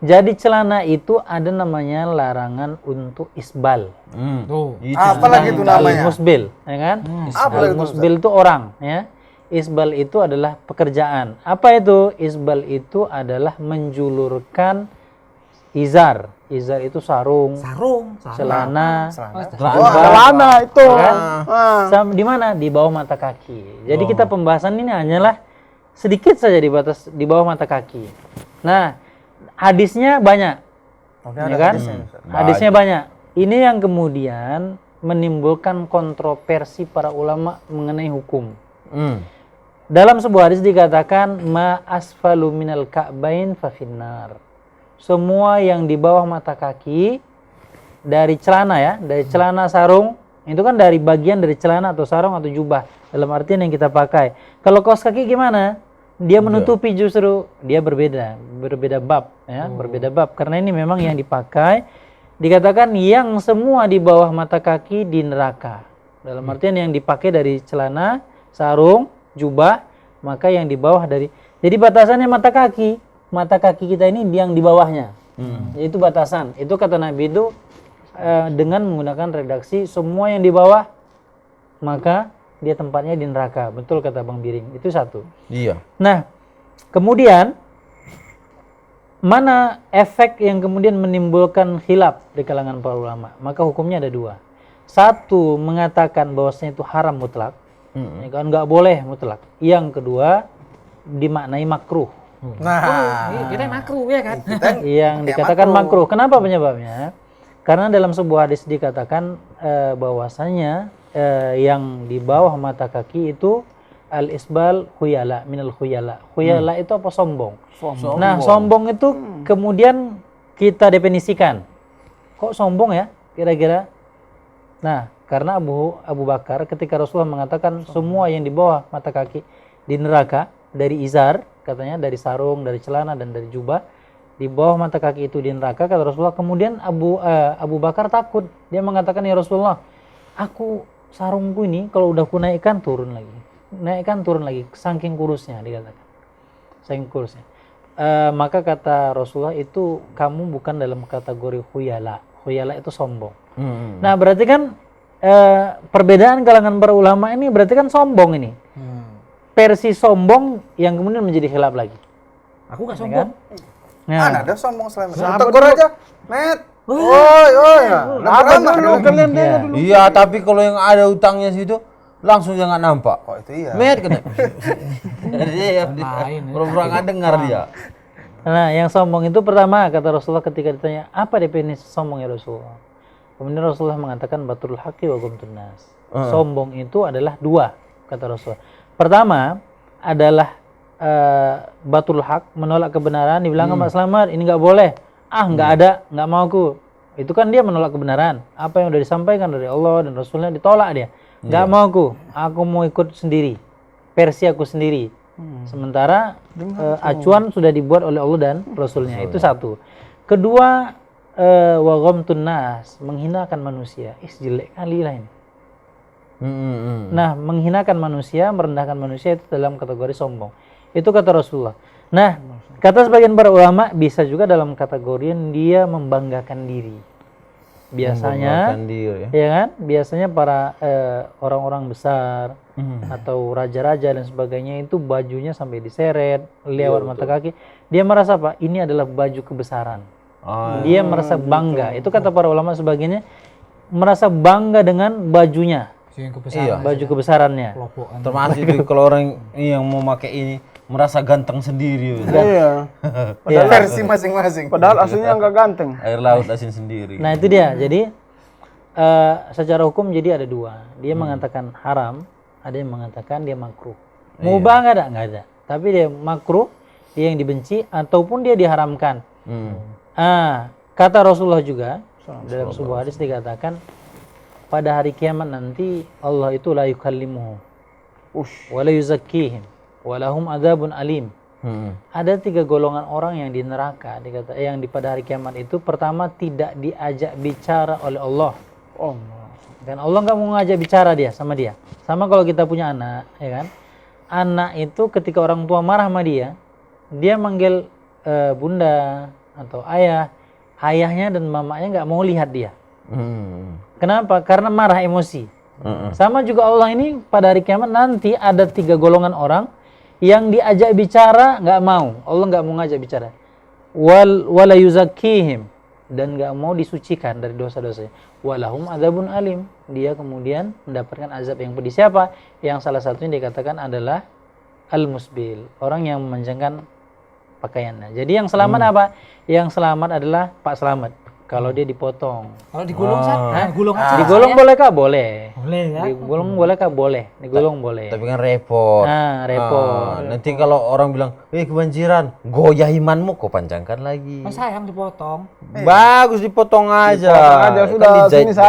Jadi celana itu ada namanya larangan untuk isbal. Apalagi itu namanya? Musbil, ya kan? Musbil itu orang, ya. Isbal itu adalah pekerjaan. Apa itu? Isbal itu adalah menjulurkan izar. Izar itu sarung, celana, celana itu. Kan? Di mana? Di bawah mata kaki. Jadi kita pembahasan ini hanyalah sedikit saja di batas di bawah mata kaki. Nah, hadisnya banyak, ya kan? Hadisnya banyak. Ini yang kemudian menimbulkan kontroversi para ulama mengenai hukum. Dalam sebuah hadis dikatakan ma asfalu minal ka'bain fa finnar. Semua yang di bawah mata kaki dari celana, ya, dari celana sarung, itu kan dari bagian dari celana atau sarung atau jubah. Dalam artian yang kita pakai. Kalau kaos kaki gimana? Dia menutupi, justru dia berbeda bab, ya, berbeda bab. Karena ini memang yang dipakai, dikatakan yang semua di bawah mata kaki di neraka. Dalam artian yang dipakai dari celana, sarung, jubah, maka yang di bawah dari, jadi batasannya mata kaki kita ini yang di bawahnya, itu batasan. Itu kata Nabi itu dengan menggunakan redaksi semua yang di bawah maka dia tempatnya di neraka. Betul kata Bang Biring, itu satu. Iya. Nah, kemudian mana efek yang kemudian menimbulkan khilaf di kalangan para ulama? Maka hukumnya ada dua. Satu, mengatakan bahwasanya itu haram mutlak, ya kan, nggak boleh mutlak. Yang kedua, dimaknai makruh. Kita makruh, ya kan? Yang dikatakan makruh. Kenapa penyebabnya? Karena dalam sebuah hadis dikatakan bahwasanya yang di bawah mata kaki itu al-isbal khuyala, minal khuyala. Khuyala itu apa? Sombong. Nah, sombong itu kemudian kita definisikan. Kok sombong ya kira-kira? Nah, karena Abu Bakar ketika Rasulullah mengatakan semua yang di bawah mata kaki di neraka, dari izar, katanya dari sarung, dari celana dan dari jubah, di bawah mata kaki itu di neraka, kata Rasulullah. Kemudian Abu Bakar takut. Dia mengatakan, ya Rasulullah, aku sarungku ini kalau udah ku naikkan turun lagi, saking kurusnya, dikatakan, saking kurusnya. Maka kata Rasulullah, itu kamu bukan dalam kategori khuyala. Khuyala itu sombong. Nah, berarti kan perbedaan kalangan para ulama ini berarti kan sombong ini. Versi sombong yang kemudian menjadi khilaf lagi. Aku gak sombong. Nah, Ada sombong selain tegur aja, Met. Iya, tapi kalau yang ada utangnya situ langsung jangan nampak. Oh, itu iya. Met kena. Pura-pura nggak dengar dia. Nah, yang sombong itu pertama kata Rasulullah ketika ditanya, apa definisi sombong ya Rasulullah? Kemudian Rasulullah mengatakan batrul haqqi wa ghamtun nas. Sombong itu adalah dua, kata Rasulullah. Pertama adalah batul haq, menolak kebenaran. Dibilang Mbak Slamet, ini nggak boleh. Nggak ada, nggak mau aku. Itu kan dia menolak kebenaran. Apa yang udah disampaikan dari Allah dan Rasulnya ditolak dia. Nggak mau aku mau ikut sendiri, versi aku sendiri. Sementara acuan sudah dibuat oleh Allah dan Rasulnya. Itu satu. Kedua, wa ghamtun nas, menghinakan manusia. Jelek kali lah ini. Nah, menghinakan manusia, merendahkan manusia itu dalam kategori sombong. Itu kata Rasulullah. Nah, kata sebagian para ulama bisa juga dalam kategori dia membanggakan diri. Biasanya, ya kan? Biasanya para orang-orang besar atau raja-raja dan sebagainya itu bajunya sampai diseret lewat mata kaki. Dia merasa apa? Ini adalah baju kebesaran. Dia merasa bangga. Itu kata para ulama sebagiannya merasa bangga dengan bajunya. Baju kebesarannya. Termasuk itu kalau orang yang mau pakai ini merasa ganteng sendiri. Iya. Padahal versi masing-masing. Padahal aslinya nggak ganteng. Air laut asin sendiri. Nah, itu dia. Jadi secara hukum jadi ada dua. Dia mengatakan haram, ada yang mengatakan dia makruh. Mubah nggak ada? Nggak ada. Tapi dia makruh, dia yang dibenci ataupun dia diharamkan. Kata Rasulullah juga dalam sebuah hadis dikatakan, pada hari kiamat nanti Allah itu la yukallimuhu wa la yuzakkihim wa lahum adzabun alim. Ada 3 golongan orang yang di neraka, yang pada hari kiamat itu. Pertama, tidak diajak bicara oleh Allah. Dan Allah nggak mau ngajak bicara dia sama dia. Sama kalau kita punya anak, ya kan? Anak itu ketika orang tua marah sama dia, dia manggil bunda, atau ayah, ayahnya dan mamanya nggak mau lihat dia. Hmm. Kenapa? Karena marah emosi. Sama juga Allah ini pada hari kiamat nanti ada 3 golongan orang yang diajak bicara nggak mau. Allah nggak mau ngajak bicara. Wala yuzakkihim, dan nggak mau disucikan dari dosa-dosanya. Walahum adzabun alim, dia kemudian mendapatkan azab yang pedih. Siapa? Yang salah satunya dikatakan adalah al-musbil, orang yang memanjangkan pakaiannya. Jadi yang selamat apa? Yang selamat adalah Pak Selamat. Kalau dia dipotong. Kalau digulung San, gulung aja. Digulung boleh kah? Boleh. Boleh ya. Digulung boleh kah? Boleh. Digulung boleh. Tapi kan repot. Nah, repot. Nanti kalau orang bilang, kebanjiran, goyah imanmu, kau panjangkan lagi. Sayang dipotong. Bagus dipotong aja. Potong aja Kan sudah, dijahit sini saya